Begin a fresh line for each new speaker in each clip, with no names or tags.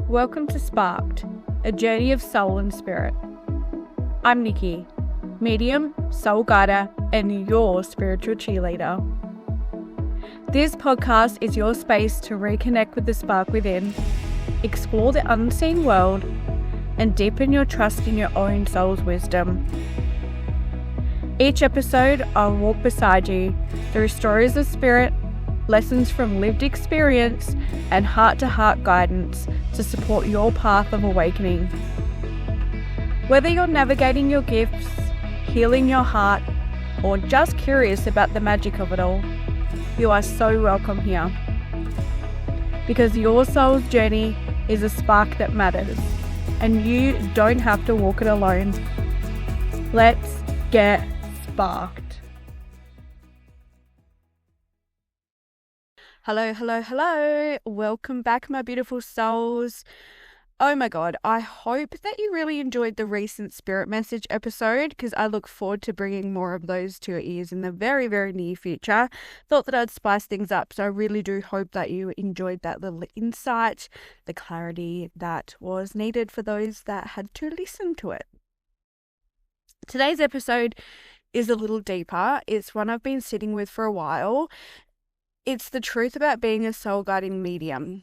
Welcome to Sparked, a journey of soul and spirit. I'm Niccy, medium, soul guider, and your spiritual cheerleader. This podcast is your space to reconnect with the spark within, explore the unseen world, and deepen your trust in your own soul's wisdom. Each episode, I'll walk beside you through stories of spirit, lessons from lived experience, and heart-to-heart guidance to support your path of awakening. Whether you're navigating your gifts, healing your heart, or just curious about the magic of it all, you are so welcome here. Because your soul's journey is a spark that matters, and you don't have to walk it alone. Let's get sparked. Hello. Welcome back, my beautiful souls. Oh my God, I hope that you really enjoyed the recent spirit message episode, because I look forward to bringing more of those to your ears in the very, very near future. Thought that I'd spice things up, so I really do hope that you enjoyed that little insight, the clarity that was needed for those that had to listen to it. Today's episode is a little deeper. It's one I've been sitting with for a while. It's the truth about being a soul guiding medium.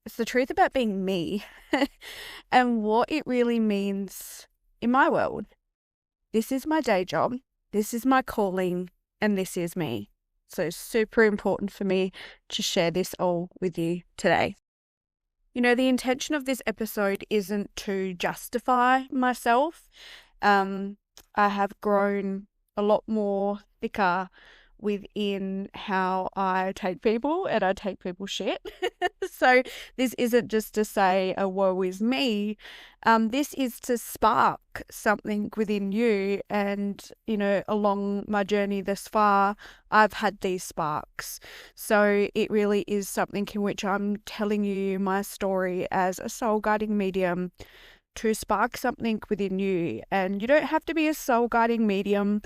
It's the truth about being me and what it really means in my world. This is my day job. This is my calling, and this is me. So super important for me to share this all with you today. You know, the intention of this episode isn't to justify myself. I have grown a lot more thicker within how I take people, and I take people shit. So this isn't just to say, oh, woe is me. This is to spark something within you. And, you know, along my journey thus far, I've had these sparks. So it really is something in which I'm telling you my story as a soul guiding medium to spark something within you. And you don't have to be a soul guiding medium.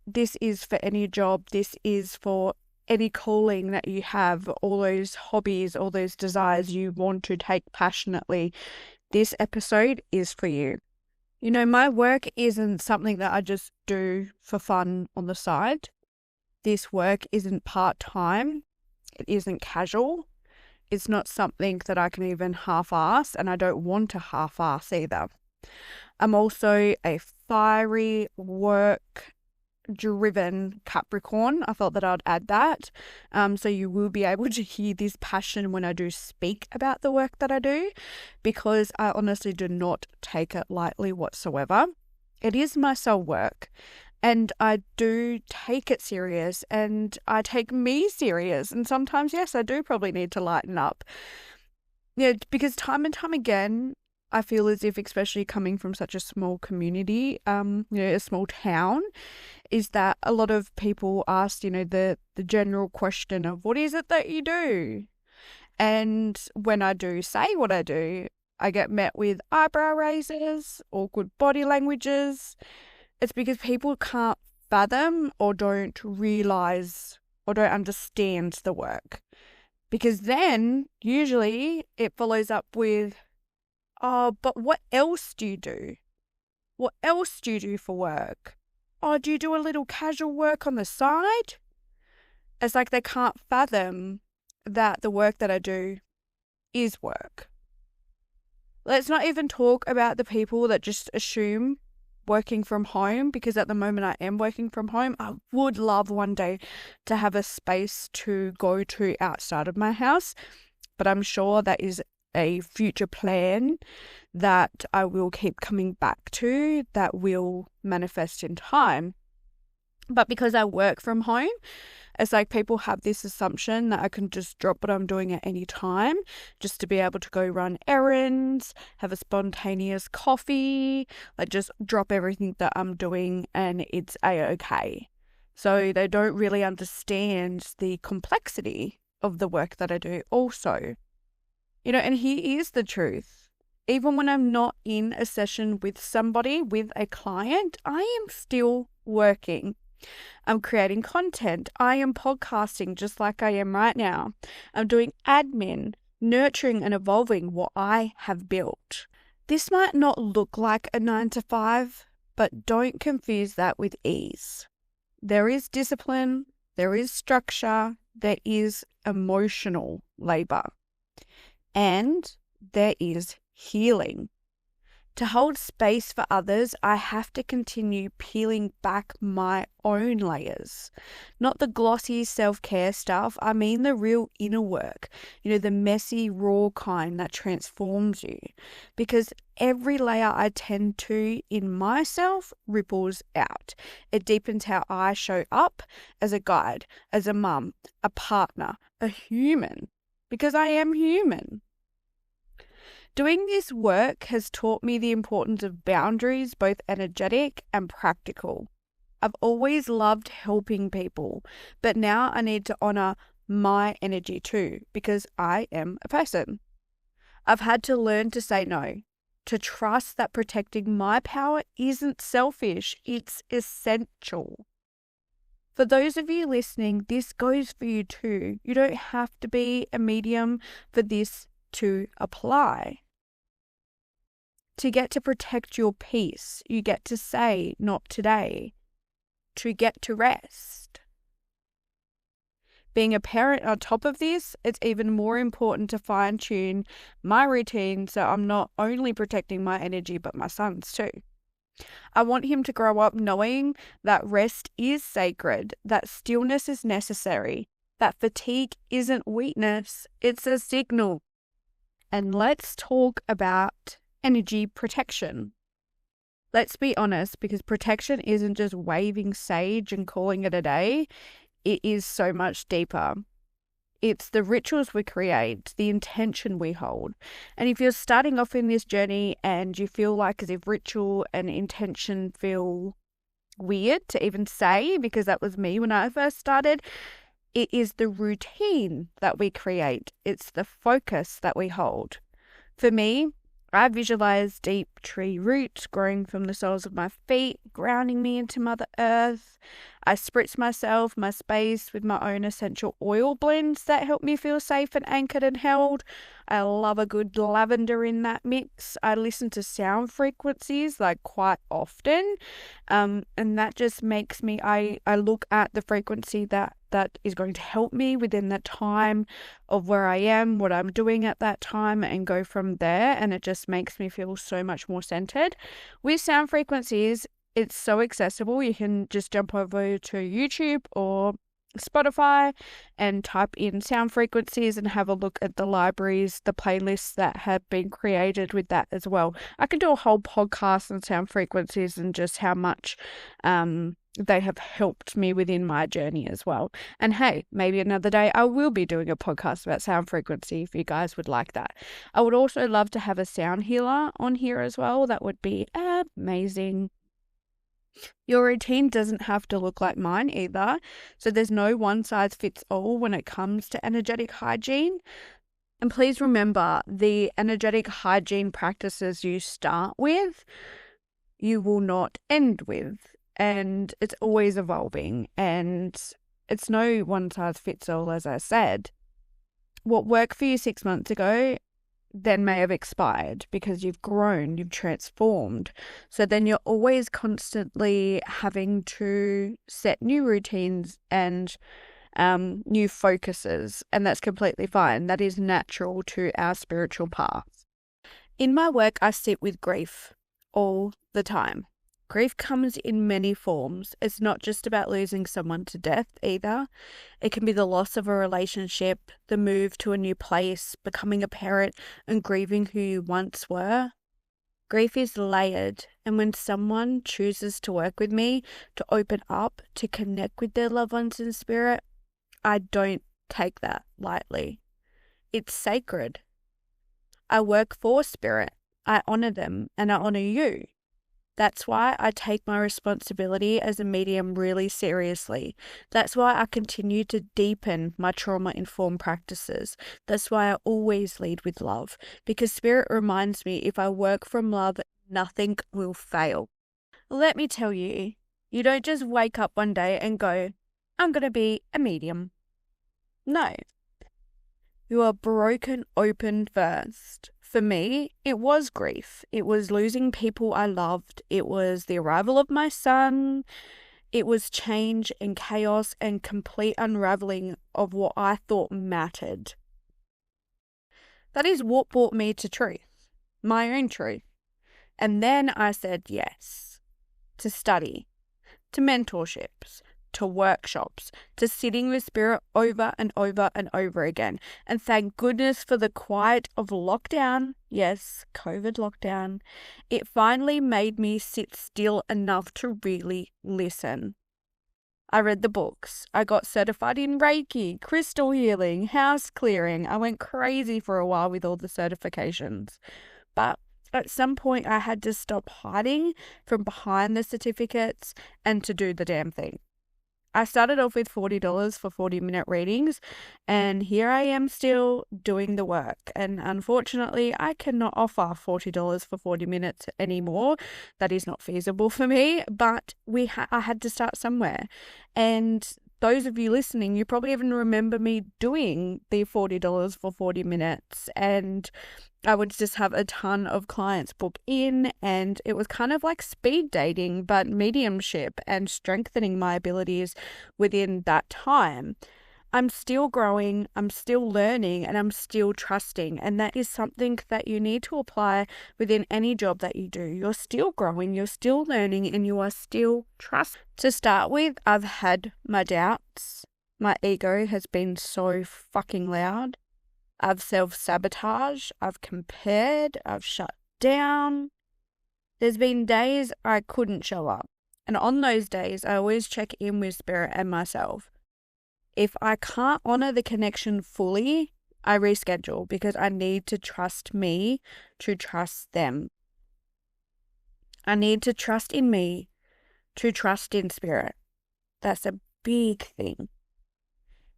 This is for any job. This is for any calling that you have, all those hobbies, all those desires you want to take passionately. This episode is for you. You know, my work isn't something that I just do for fun on the side. This work isn't part-time. It isn't casual. It's not something that I can even half-ass, and I don't want to half-ass either. I'm also a fiery, work-driven Capricorn. I thought that I'd add that. So you will be able to hear this passion when I do speak about the work that I do, because I honestly do not take it lightly whatsoever. It is my soul work. And I do take it serious, and I take me serious. And sometimes, yes, I do probably need to lighten up. Yeah, because time and time again, I feel as if, especially coming from such a small community, a small town, is that a lot of people ask, the general question of, what is it that you do? And when I do say what I do, I get met with eyebrow raises, awkward body languages. It's because people can't fathom or don't realize or don't understand the work. Because then usually it follows up with, oh, but what else do you do? What else do you do for work? Oh, do you do a little casual work on the side? It's like they can't fathom that the work that I do is work. Let's not even talk about the people that just assume working from home, because at the moment I am working from home. I would love one day to have a space to go to outside of my house, but I'm sure that is a future plan that I will keep coming back to, that will manifest in time. But because I work from home, it's like people have this assumption that I can just drop what I'm doing at any time, just to be able to go run errands, have a spontaneous coffee, like just drop everything that I'm doing and it's a-okay. So they don't really understand the complexity of the work that I do also. And here is the truth. Even when I'm not in a session with somebody, with a client, I am still working. I'm creating content. I am podcasting just like I am right now. I'm doing admin, nurturing and evolving what I have built. This might not look like a 9 to 5, but don't confuse that with ease. There is discipline, there is structure, there is emotional labor, and there is healing. To hold space for others, I have to continue peeling back my own layers. Not the glossy self-care stuff, I mean the real inner work. The messy, raw kind that transforms you. Because every layer I tend to in myself ripples out. It deepens how I show up as a guide, as a mum, a partner, a human. Because I am human. Doing this work has taught me the importance of boundaries, both energetic and practical. I've always loved helping people, but now I need to honor my energy too, because I am a person. I've had to learn to say no, to trust that protecting my power isn't selfish, it's essential. For those of you listening, this goes for you too. You don't have to be a medium for this to apply. To get to protect your peace, you get to say, not today. To get to rest. Being a parent on top of this, it's even more important to fine-tune my routine so I'm not only protecting my energy but my son's too. I want him to grow up knowing that rest is sacred, that stillness is necessary, that fatigue isn't weakness, it's a signal. And let's talk about energy protection. Let's be honest, because protection isn't just waving sage and calling it a day. It is so much deeper. It's the rituals we create, the intention we hold. And if you're starting off in this journey and you feel like as if ritual and intention feel weird to even say, because that was me when I first started, it is the routine that we create. It's the focus that we hold. For me, I visualize deep tree roots growing from the soles of my feet, grounding me into Mother Earth. I spritz myself, my space with my own essential oil blends that help me feel safe and anchored and held. I love a good lavender in that mix. I listen to sound frequencies quite often. And that just makes me, I look at the frequency that is going to help me within that time of where I am, what I'm doing at that time, and go from there. And it just makes me feel so much more centered. With sound frequencies, it's so accessible. You can just jump over to YouTube or Spotify and type in sound frequencies and have a look at the libraries, the playlists that have been created with that as well. I can do a whole podcast on sound frequencies and just how much they have helped me within my journey as well. And hey, maybe another day I will be doing a podcast about sound frequency if you guys would like that. I would also love to have a sound healer on here as well. That would be amazing. Your routine doesn't have to look like mine either. So there's no one size fits all when it comes to energetic hygiene. And please remember, the energetic hygiene practices you start with, you will not end with. And it's always evolving. And it's no one size fits all, as I said. What worked for you 6 months ago then may have expired because you've grown, you've transformed. So then you're always constantly having to set new routines and new focuses, and that's completely fine. That is natural to our spiritual path. In my work, I sit with grief all the time. Grief comes in many forms. It's not just about losing someone to death either. It can be the loss of a relationship, the move to a new place, becoming a parent, and grieving who you once were. Grief is layered, and when someone chooses to work with me, to open up, to connect with their loved ones in spirit, I don't take that lightly. It's sacred. I work for spirit. I honor them, and I honor you. That's why I take my responsibility as a medium really seriously. That's why I continue to deepen my trauma-informed practices. That's why I always lead with love, because Spirit reminds me if I work from love, nothing will fail. Let me tell you, you don't just wake up one day and go, I'm going to be a medium. No. You are broken open first. For me, it was grief. It was losing people I loved. It was the arrival of my son. It was change and chaos and complete unraveling of what I thought mattered. That is what brought me to truth, my own truth. And then I said yes to study, to mentorships, to workshops, to sitting with spirit over and over and over again. And thank goodness for the quiet of lockdown. Yes, COVID lockdown. It finally made me sit still enough to really listen. I read the books. I got certified in Reiki, crystal healing, house clearing. I went crazy for a while with all the certifications. But at some point I had to stop hiding from behind the certificates and to do the damn thing. I started off with $40 for 40-minute readings, and here I am still doing the work. And unfortunately, I cannot offer $40 for 40 minutes anymore. That is not feasible for me, but I had to start somewhere. And those of you listening, you probably even remember me doing the $40 for 40 minutes, and I would just have a ton of clients book in, and it was kind of like speed dating, but mediumship and strengthening my abilities within that time. I'm still growing, I'm still learning, and I'm still trusting. And that is something that you need to apply within any job that you do. You're still growing, you're still learning, and you are still trusting. To start with, I've had my doubts. My ego has been so fucking loud. I've self-sabotaged, I've compared, I've shut down. There's been days I couldn't show up. And on those days, I always check in with spirit and myself. If I can't honor the connection fully, I reschedule because I need to trust me to trust them. I need to trust in me to trust in spirit. That's a big thing.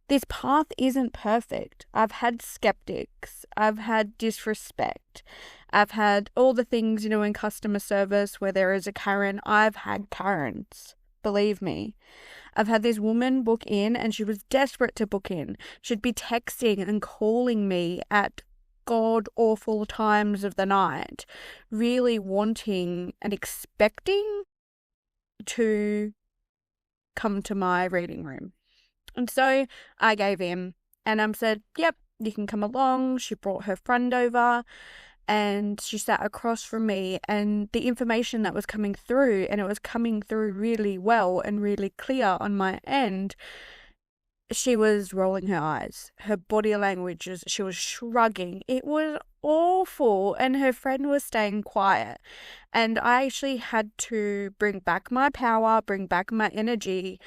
This path isn't perfect. I've had skeptics. I've had disrespect. I've had all the things, in customer service where there is a Karen. I've had Karens. Believe me. I've had this woman book in, and she was desperate to book in. She'd be texting and calling me at god-awful times of the night, really wanting and expecting to come to my reading room. And so I gave in, and said, yep, you can come along. She brought her friend over, and she sat across from me, and the information that was coming through, and it was coming through really well and really clear on my end, she was rolling her eyes. Her body language, she was shrugging. It was awful, and her friend was staying quiet. And I actually had to bring back my power, bring back my energy,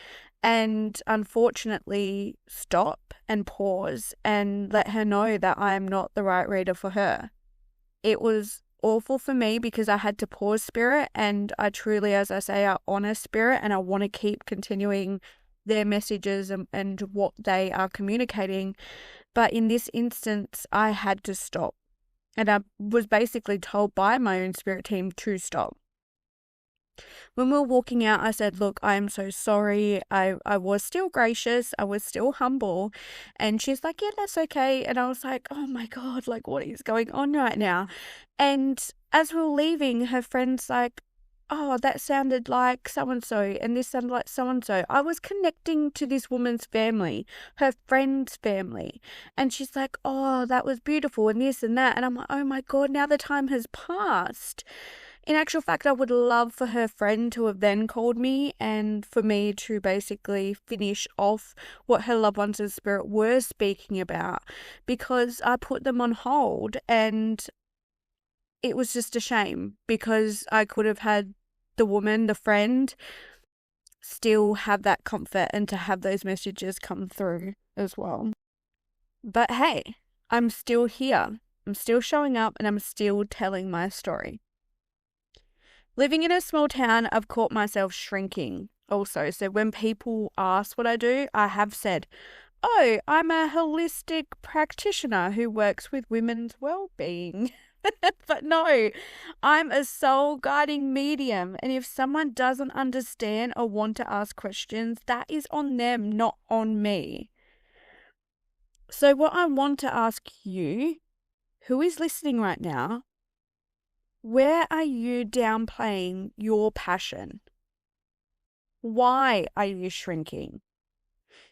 and unfortunately stop and pause and let her know that I am not the right reader for her. It was awful for me because I had to pause spirit, and I truly, as I say, I honor spirit, and I want to keep continuing their messages and what they are communicating. But in this instance, I had to stop, and I was basically told by my own spirit team to stop. When we were walking out, I said, look, I am so sorry. I was still gracious. I was still humble. And she's like, yeah, that's okay. And I was like, oh my God, like what is going on right now? And as we were leaving, her friend's like, oh, that sounded like so-and-so, and this sounded like so-and-so. I was connecting to this woman's family, her friend's family. And she's like, oh, that was beautiful, and this and that. And I'm like, oh my God, now the time has passed. In actual fact, I would love for her friend to have then called me and for me to basically finish off what her loved ones in spirit were speaking about, because I put them on hold, and it was just a shame because I could have had the woman, the friend, still have that comfort and to have those messages come through as well. But hey, I'm still here. I'm still showing up, and I'm still telling my story. Living in a small town, I've caught myself shrinking also. So when people ask what I do, I have said, oh, I'm a holistic practitioner who works with women's well-being. But no, I'm a soul guiding medium. And if someone doesn't understand or want to ask questions, that is on them, not on me. So what I want to ask you, who is listening right now, where are you downplaying your passion? Why are you shrinking?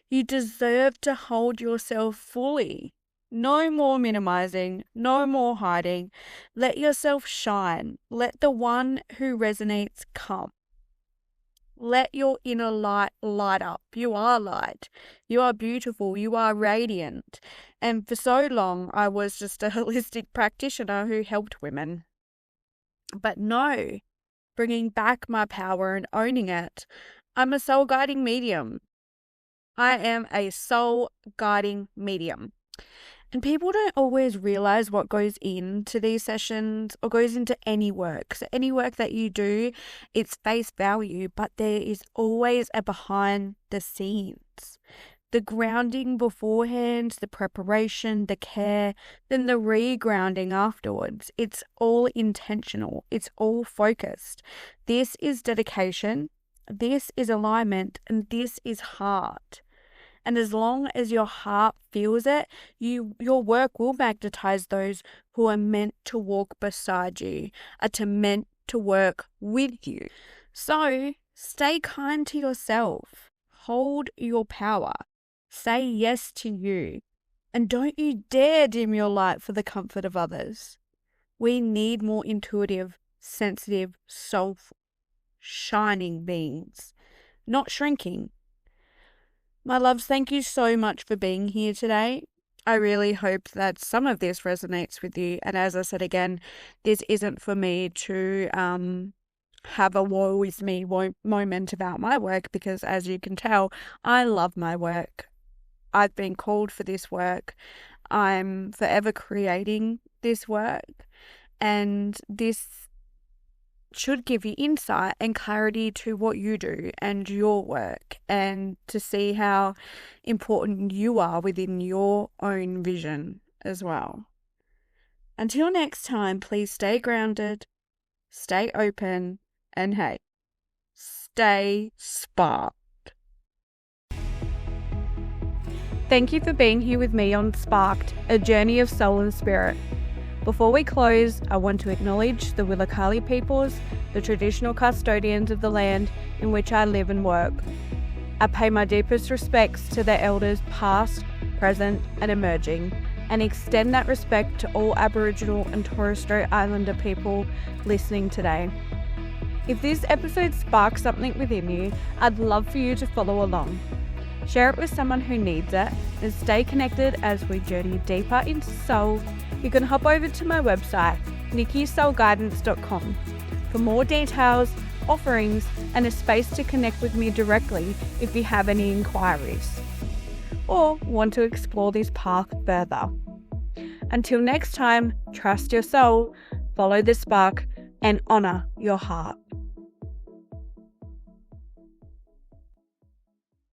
You deserve to hold yourself fully. No more minimizing, no more hiding. Let yourself shine. Let the one who resonates come. Let your inner light light up. You are light. You are beautiful. You are radiant. And for so long, I was just a holistic practitioner who helped women. But no, bringing back my power and owning it, I'm a soul guiding medium. I am a soul guiding medium. And people don't always realize what goes into these sessions or goes into any work. So any work that you do, it's face value, but there is always a behind the scenes. The grounding beforehand, the preparation, the care, then the regrounding afterwards. It's all intentional. It's all focused. This is dedication. This is alignment, and this is heart. And as long as your heart feels it, your work will magnetize those who are meant to walk beside you, meant to work with you. So stay kind to yourself. Hold your power. Say yes to you. And don't you dare dim your light for the comfort of others. We need more intuitive, sensitive, soulful, shining beings, not shrinking. My loves, thank you so much for being here today. I really hope that some of this resonates with you. And as I said again, this isn't for me to have a woe is me moment about my work, because as you can tell, I love my work. I've been called for this work. I'm forever creating this work, and this should give you insight and clarity to what you do and your work, and to see how important you are within your own vision as well. Until next time, please stay grounded, stay open, and hey, stay sparked. Thank you for being here with me on Sparked, a journey of soul and spirit. Before we close, I want to acknowledge the Willakali peoples, the traditional custodians of the land in which I live and work. I pay my deepest respects to their elders past, present and emerging, and extend that respect to all Aboriginal and Torres Strait Islander people listening today. If this episode sparks something within you, I'd love for you to follow along. Share it with someone who needs it, and stay connected as we journey deeper into soul. You can hop over to my website, nickysoulguidance.com, for more details, offerings, and a space to connect with me directly if you have any inquiries or want to explore this path further. Until next time, trust your soul, follow the spark, and honour your heart.